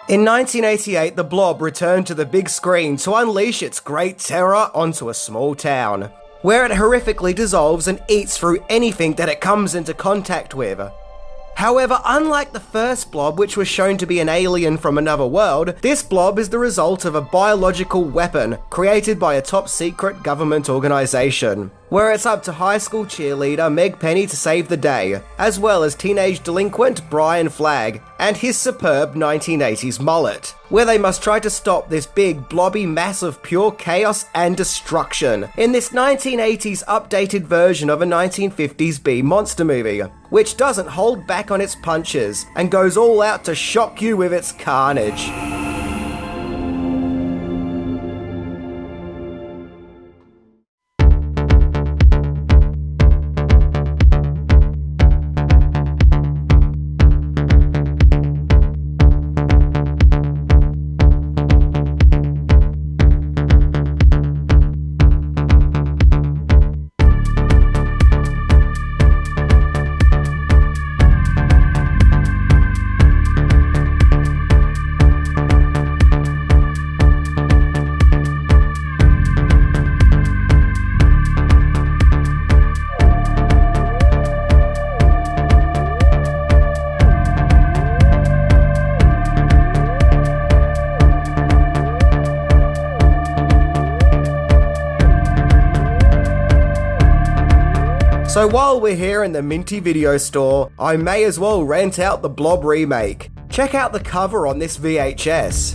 In 1988, The Blob returned to the big screen to unleash its great terror onto a small town, where it horrifically dissolves and eats through anything that it comes into contact with. However, unlike the first Blob, which was shown to be an alien from another world, this Blob is the result of a biological weapon created by a top-secret government organisation, where it's up to high school cheerleader Meg Penny to save the day, as well as teenage delinquent Brian Flagg and his superb 1980s mullet, where they must try to stop this big, blobby mass of pure chaos and destruction in this 1980s updated version of a 1950s B monster movie, which doesn't hold back on its punches and goes all out to shock you with its carnage. So while we're here in the Minty video store, I may as well rent out the Blob remake. Check out the cover on this VHS.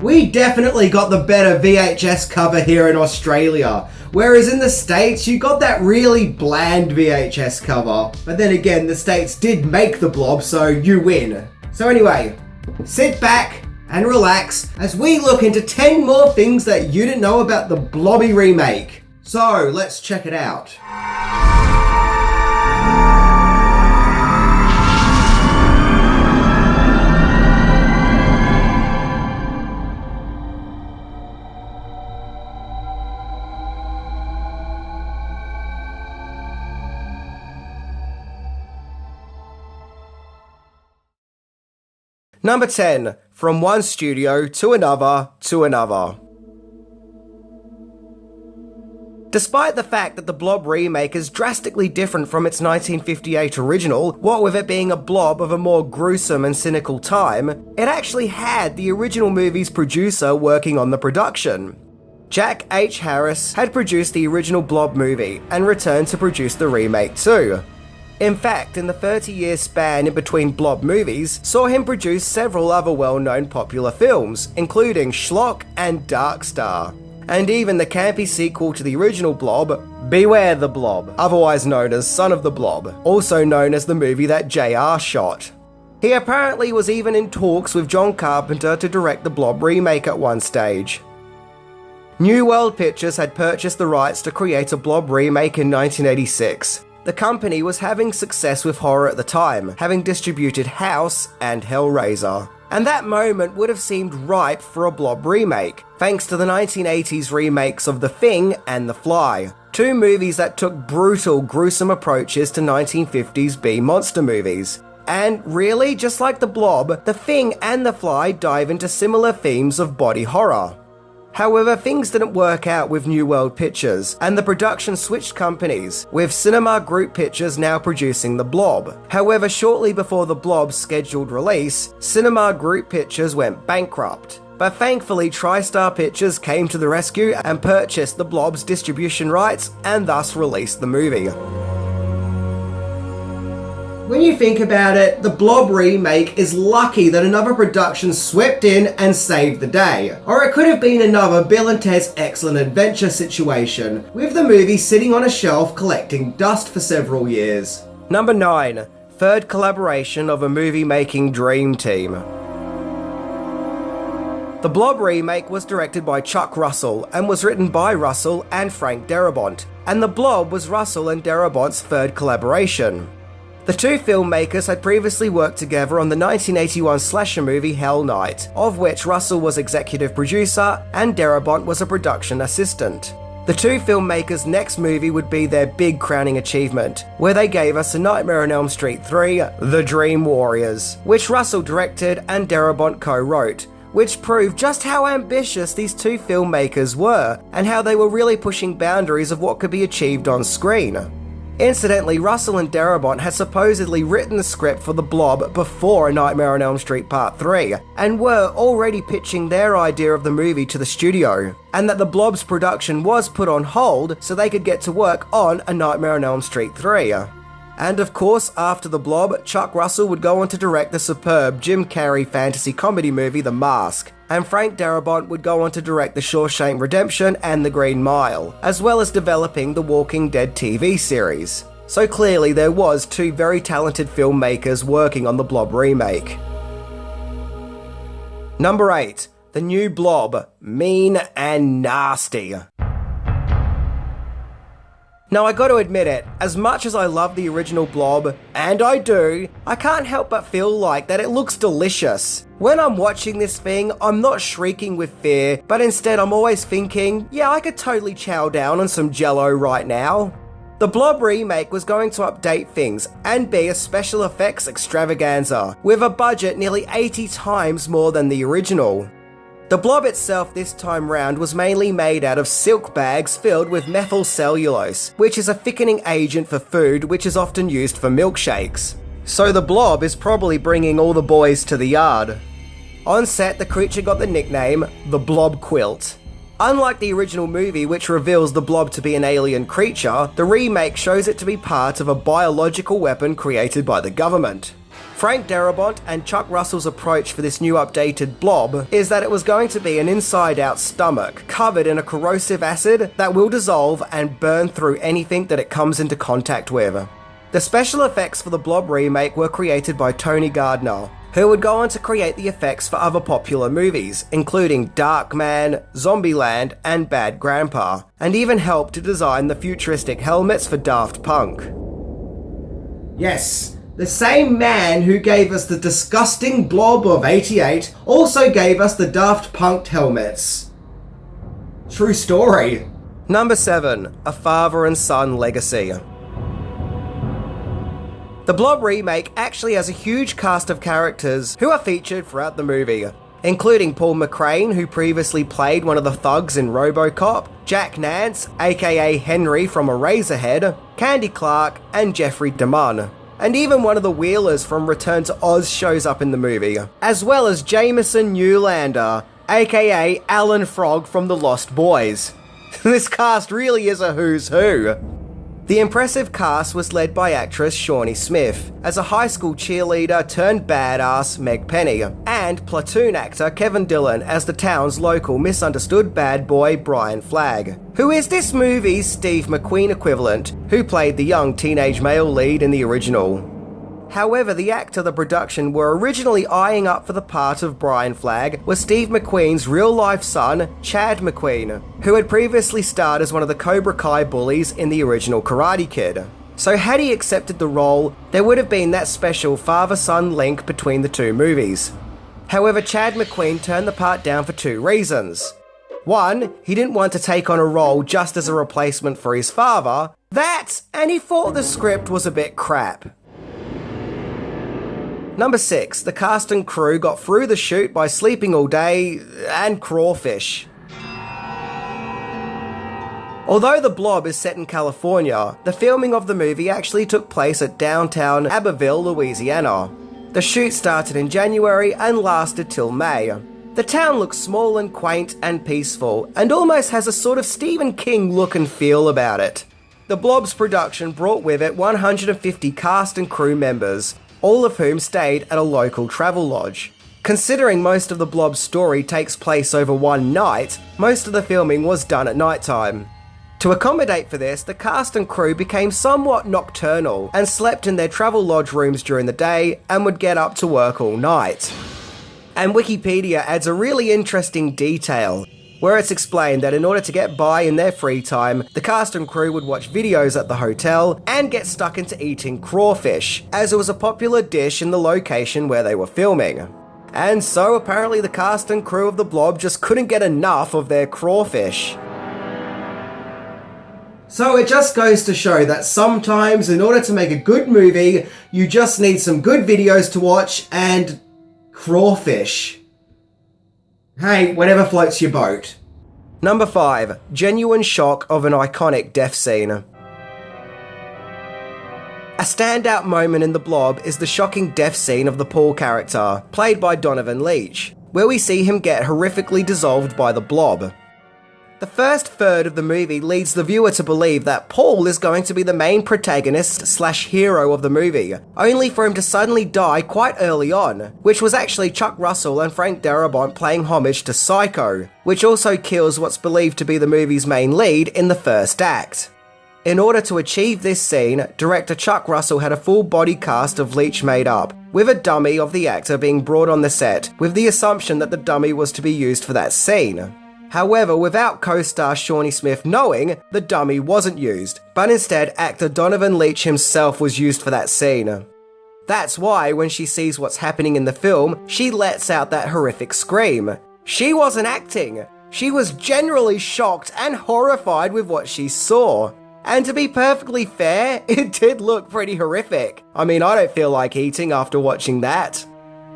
We definitely got the better VHS cover here in Australia, whereas in the States you got that really bland VHS cover. But then again, the States did make the Blob, so you win. So anyway, sit back and relax as we look into 10 more things that you didn't know about the Blobby remake. So let's check it out. Number 10. From one studio to another to another. Despite the fact that the Blob remake is drastically different from its 1958 original, what with it being a blob of a more gruesome and cynical time, it actually had the original movie's producer working on the production. Jack H. Harris had produced the original Blob movie and returned to produce the remake too. In fact, in the 30-year span in between Blob movies, saw him produce several other well-known popular films, including Schlock and Dark Star. And even the campy sequel to the original Blob, Beware the Blob, otherwise known as Son of the Blob, also known as the movie that JR shot. He apparently was even in talks with John Carpenter to direct the Blob remake at one stage. New World Pictures had purchased the rights to create a Blob remake in 1986. The company was having success with horror at the time, having distributed House and Hellraiser. And that moment would have seemed ripe for a Blob remake, thanks to the 1980s remakes of The Thing and The Fly, two movies that took brutal, gruesome approaches to 1950s B monster movies. And really, just like The Blob, The Thing and The Fly dive into similar themes of body horror. However, things didn't work out with New World Pictures, and the production switched companies, with Cinema Group Pictures now producing The Blob. However, shortly before The Blob's scheduled release, Cinema Group Pictures went bankrupt. But thankfully, TriStar Pictures came to the rescue and purchased The Blob's distribution rights and thus released the movie. When you think about it, the Blob remake is lucky that another production swept in and saved the day. Or it could have been another Bill and Ted's Excellent Adventure situation, with the movie sitting on a shelf collecting dust for several years. Number 9. Third collaboration of a movie-making dream team. The Blob remake was directed by Chuck Russell and was written by Russell and Frank Darabont, and The Blob was Russell and Darabont's third collaboration. The two filmmakers had previously worked together on the 1981 slasher movie Hell Night, of which Russell was executive producer and Darabont was a production assistant. The two filmmakers' next movie would be their big crowning achievement, where they gave us A Nightmare on Elm Street 3, The Dream Warriors, which Russell directed and Darabont co-wrote, which proved just how ambitious these two filmmakers were and how they were really pushing boundaries of what could be achieved on screen. Incidentally, Russell and Darabont had supposedly written the script for The Blob before A Nightmare on Elm Street Part 3, and were already pitching their idea of the movie to the studio, and that The Blob's production was put on hold so they could get to work on A Nightmare on Elm Street 3. And of course, after The Blob, Chuck Russell would go on to direct the superb Jim Carrey fantasy comedy movie The Mask, and Frank Darabont would go on to direct The Shawshank Redemption and The Green Mile, as well as developing the Walking Dead TV series. So clearly there was two very talented filmmakers working on the Blob remake. Number 8. The new Blob, mean and nasty. Now I gotta admit it, as much as I love the original Blob, and I do, I can't help but feel like that it looks delicious. When I'm watching this thing, I'm not shrieking with fear, but instead I'm always thinking, yeah, I could totally chow down on some Jell-O right now. The Blob remake was going to update things and be a special effects extravaganza, with a budget nearly 80 times more than the original. The Blob itself this time round was mainly made out of silk bags filled with methyl cellulose, which is a thickening agent for food which is often used for milkshakes. So the Blob is probably bringing all the boys to the yard. On set, the creature got the nickname the Blob Quilt. Unlike the original movie, which reveals the Blob to be an alien creature, the remake shows it to be part of a biological weapon created by the government. Frank Darabont and Chuck Russell's approach for this new updated Blob is that it was going to be an inside-out stomach covered in a corrosive acid that will dissolve and burn through anything that it comes into contact with. The special effects for the Blob remake were created by Tony Gardner, who would go on to create the effects for other popular movies, including Darkman, Zombieland, and Bad Grandpa, and even helped to design the futuristic helmets for Daft Punk. Yes, the same man who gave us the disgusting Blob of '88 also gave us the Daft Punk helmets. True story. Number 7. A Father and Son Legacy. The Blob remake actually has a huge cast of characters who are featured throughout the movie, including Paul McCrane, who previously played one of the thugs in RoboCop, Jack Nance, aka Henry from Eraserhead, Candy Clark, and Jeffrey DeMunn. And even one of the Wheelers from Return to Oz shows up in the movie, as well as Jameson Newlander, aka Alan Frog from The Lost Boys. This cast really is a who's who. The impressive cast was led by actress Shawnee Smith, as a high school cheerleader turned badass Meg Penny, and platoon actor Kevin Dillon as the town's local misunderstood bad boy Brian Flagg, who is this movie's Steve McQueen equivalent, who played the young teenage male lead in the original. However, the actor the production were originally eyeing up for the part of Brian Flagg was Steve McQueen's real-life son, Chad McQueen, who had previously starred as one of the Cobra Kai bullies in the original Karate Kid. So had he accepted the role, there would have been that special father-son link between the two movies. However, Chad McQueen turned the part down for two reasons. One, he didn't want to take on a role just as a replacement for his father, and he thought the script was a bit crap. Number 6. The cast and crew got through the shoot by sleeping all day and crawfish. Although The Blob is set in California, the filming of the movie actually took place at downtown Abbeville, Louisiana. The shoot started in January and lasted till May. The town looks small and quaint and peaceful, and almost has a sort of Stephen King look and feel about it. The Blob's production brought with it 150 cast and crew members, all of whom stayed at a local travel lodge. Considering most of the Blob's story takes place over one night, most of the filming was done at nighttime. To accommodate for this, the cast and crew became somewhat nocturnal and slept in their travel lodge rooms during the day and would get up to work all night. And Wikipedia adds a really interesting detail, where it's explained that in order to get by in their free time, the cast and crew would watch videos at the hotel and get stuck into eating crawfish, as it was a popular dish in the location where they were filming. And so apparently the cast and crew of The Blob just couldn't get enough of their crawfish. So it just goes to show that sometimes in order to make a good movie, you just need some good videos to watch and crawfish. Hey, whatever floats your boat. Number 5. Genuine shock of an iconic death scene. A standout moment in The Blob is the shocking death scene of the Paul character, played by Donovan Leitch, where we see him get horrifically dissolved by the Blob. The first third of the movie leads the viewer to believe that Paul is going to be the main protagonist/hero of the movie, only for him to suddenly die quite early on, which was actually Chuck Russell and Frank Darabont paying homage to Psycho, which also kills what's believed to be the movie's main lead in the first act. In order to achieve this scene, director Chuck Russell had a full body cast of Leitch made up, with a dummy of the actor being brought on the set, with the assumption that the dummy was to be used for that scene. However, without co-star Shawnee Smith knowing, the dummy wasn't used, but instead actor Donovan Leitch himself was used for that scene. That's why, when she sees what's happening in the film, she lets out that horrific scream. She wasn't acting. She was generally shocked and horrified with what she saw. And to be perfectly fair, it did look pretty horrific. I mean, I don't feel like eating after watching that.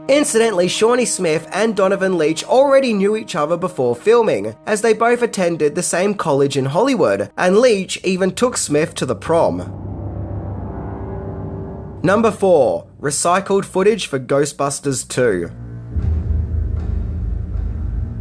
Incidentally, Shawnee Smith and Donovan Leitch already knew each other before filming, as they both attended the same college in Hollywood, and Leitch even took Smith to the prom. Number 4. Recycled footage for Ghostbusters 2.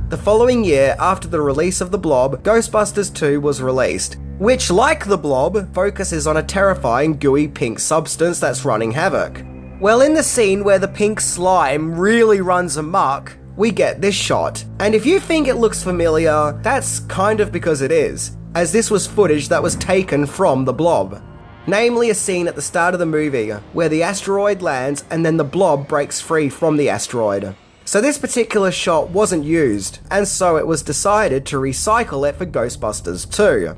The following year, after the release of The Blob, Ghostbusters 2 was released, which, like The Blob, focuses on a terrifying gooey pink substance that's running havoc. Well, in the scene where the pink slime really runs amok, we get this shot. And if you think it looks familiar, that's kind of because it is, as this was footage that was taken from The Blob. Namely a scene at the start of the movie, where the asteroid lands and then the Blob breaks free from the asteroid. So this particular shot wasn't used, and so it was decided to recycle it for Ghostbusters 2.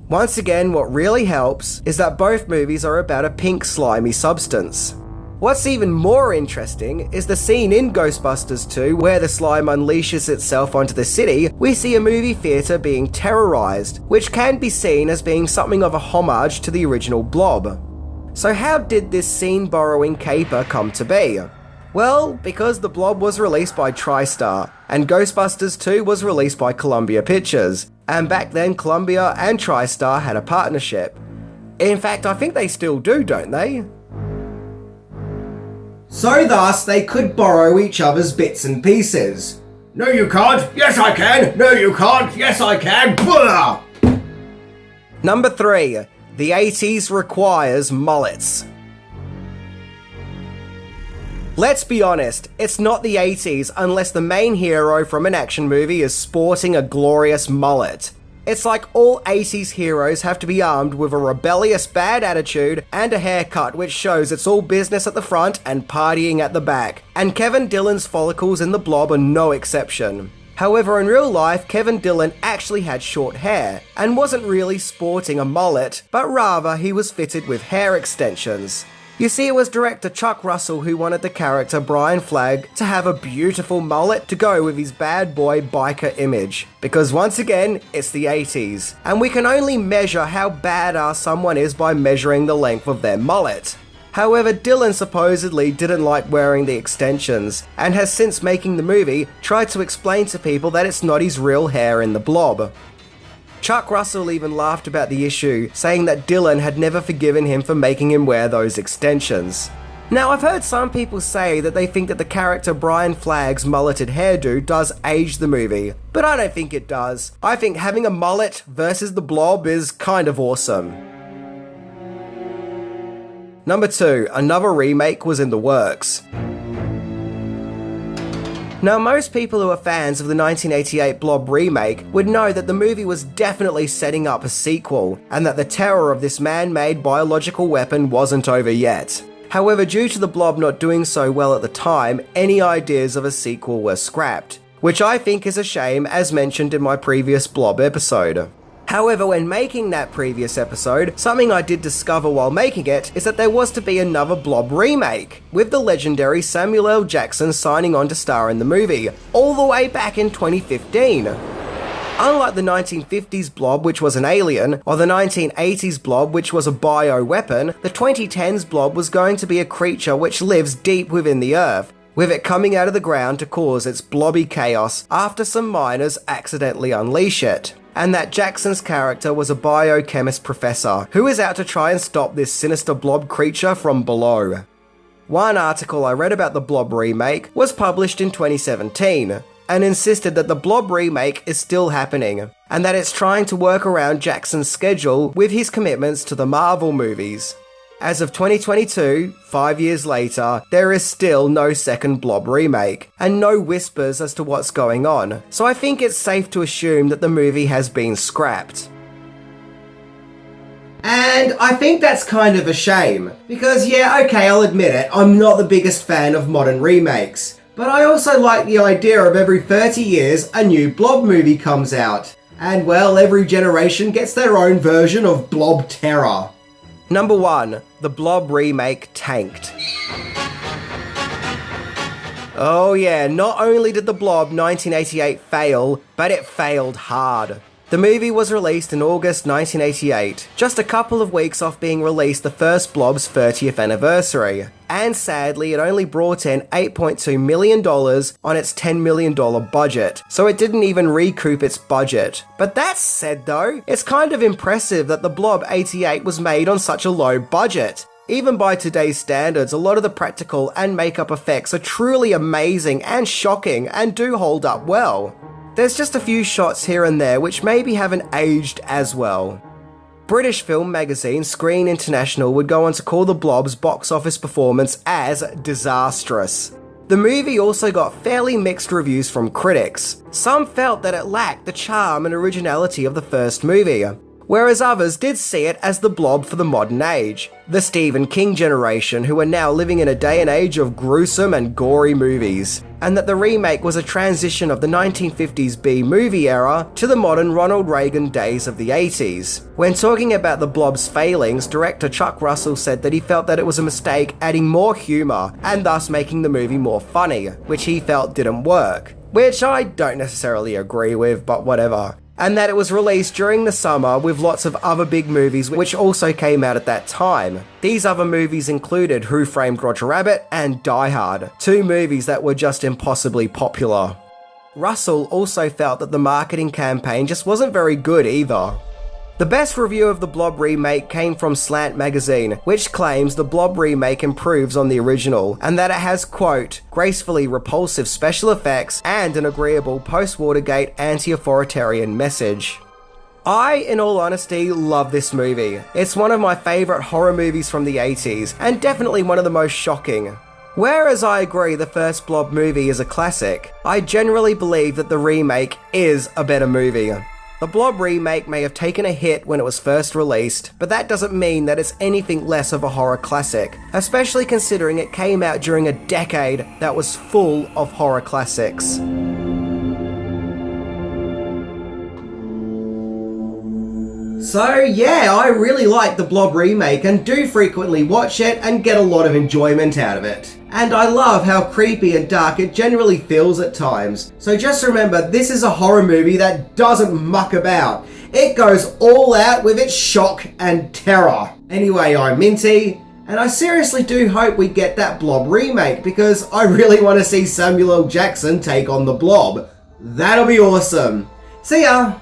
Once again, what really helps is that both movies are about a pink slimy substance. What's even more interesting is the scene in Ghostbusters 2 where the slime unleashes itself onto the city. We see a movie theatre being terrorised, which can be seen as being something of a homage to the original Blob. So how did this scene-borrowing caper come to be? Well, because The Blob was released by TriStar, and Ghostbusters 2 was released by Columbia Pictures, and back then Columbia and TriStar had a partnership. In fact, I think they still do, don't they? So thus, they could borrow each other's bits and pieces. No you can't, yes I can, no you can't, yes I can, blah! Number 3. The 80s requires mullets. Let's be honest, it's not the 80s unless the main hero from an action movie is sporting a glorious mullet. It's like all 80s heroes have to be armed with a rebellious bad attitude and a haircut which shows it's all business at the front and partying at the back. And Kevin Dillon's follicles in The Blob are no exception. However, in real life, Kevin Dillon actually had short hair and wasn't really sporting a mullet, but rather he was fitted with hair extensions. You see, it was director Chuck Russell who wanted the character Brian Flagg to have a beautiful mullet to go with his bad boy biker image. Because once again, it's the 80s, and we can only measure how badass someone is by measuring the length of their mullet. However, Dillon supposedly didn't like wearing the extensions, and has since making the movie tried to explain to people that it's not his real hair in The Blob. Chuck Russell even laughed about the issue, saying that Dillon had never forgiven him for making him wear those extensions. Now, I've heard some people say that they think that the character Brian Flagg's mulleted hairdo does age the movie, but I don't think it does. I think having a mullet versus The Blob is kind of awesome. Number 2, another remake was in the works. Now, most people who are fans of the 1988 Blob remake would know that the movie was definitely setting up a sequel, and that the terror of this man-made biological weapon wasn't over yet. However, due to the Blob not doing so well at the time, any ideas of a sequel were scrapped, which I think is a shame, as mentioned in my previous Blob episode. However, when making that previous episode, something I did discover while making it is that there was to be another Blob remake, with the legendary Samuel L. Jackson signing on to star in the movie, all the way back in 2015. Unlike the 1950s Blob, which was an alien, or the 1980s Blob, which was a bioweapon, the 2010s Blob was going to be a creature which lives deep within the Earth, with it coming out of the ground to cause its blobby chaos after some miners accidentally unleash it. And that Jackson's character was a biochemist professor who is out to try and stop this sinister blob creature from below. One article I read about the Blob remake was published in 2017, and insisted that the Blob remake is still happening, and that it's trying to work around Jackson's schedule with his commitments to the Marvel movies. As of 2022, 5 years later, there is still no second Blob remake, and no whispers as to what's going on, so I think it's safe to assume that the movie has been scrapped. And I think that's kind of a shame, because yeah, okay, I'll admit it, I'm not the biggest fan of modern remakes. But I also like the idea of every 30 years a new Blob movie comes out. And well, every generation gets their own version of Blob terror. Number 1. The Blob remake tanked. Oh yeah, not only did the Blob 1988 fail, but it failed hard. The movie was released in August 1988, just a couple of weeks off being released the first Blob's 30th anniversary. And sadly, it only brought in $8.2 million on its $10 million budget, so it didn't even recoup its budget. But that said though, it's kind of impressive that the Blob 88 was made on such a low budget. Even by today's standards, a lot of the practical and makeup effects are truly amazing and shocking and do hold up well. There's just a few shots here and there which maybe haven't aged as well. British film magazine Screen International would go on to call the Blob's box office performance as disastrous. The movie also got fairly mixed reviews from critics. Some felt that it lacked the charm and originality of the first movie, whereas others did see it as the Blob for the modern age, the Stephen King generation who are now living in a day and age of gruesome and gory movies, and that the remake was a transition of the 1950s B-movie era to the modern Ronald Reagan days of the 80s. When talking about the Blob's failings, director Chuck Russell said that he felt that it was a mistake adding more humour and thus making the movie more funny, which he felt didn't work, which I don't necessarily agree with, but whatever. And that it was released during the summer with lots of other big movies which also came out at that time. These other movies included Who Framed Roger Rabbit and Die Hard, two movies that were just impossibly popular. Russell also felt that the marketing campaign just wasn't very good either. The best review of the Blob remake came from Slant magazine, which claims the Blob remake improves on the original, and that it has, quote, gracefully repulsive special effects and an agreeable post-Watergate anti-authoritarian message. I, in all honesty, love this movie. It's one of my favourite horror movies from the 80s, and definitely one of the most shocking. Whereas I agree the first Blob movie is a classic, I generally believe that the remake is a better movie. The Blob remake may have taken a hit when it was first released, but that doesn't mean that it's anything less of a horror classic, especially considering it came out during a decade that was full of horror classics. So yeah, I really like the Blob remake and do frequently watch it and get a lot of enjoyment out of it. And I love how creepy and dark it generally feels at times. So just remember, this is a horror movie that doesn't muck about. It goes all out with its shock and terror. Anyway, I'm Minty, and I seriously do hope we get that Blob remake because I really want to see Samuel L. Jackson take on the Blob. That'll be awesome. See ya!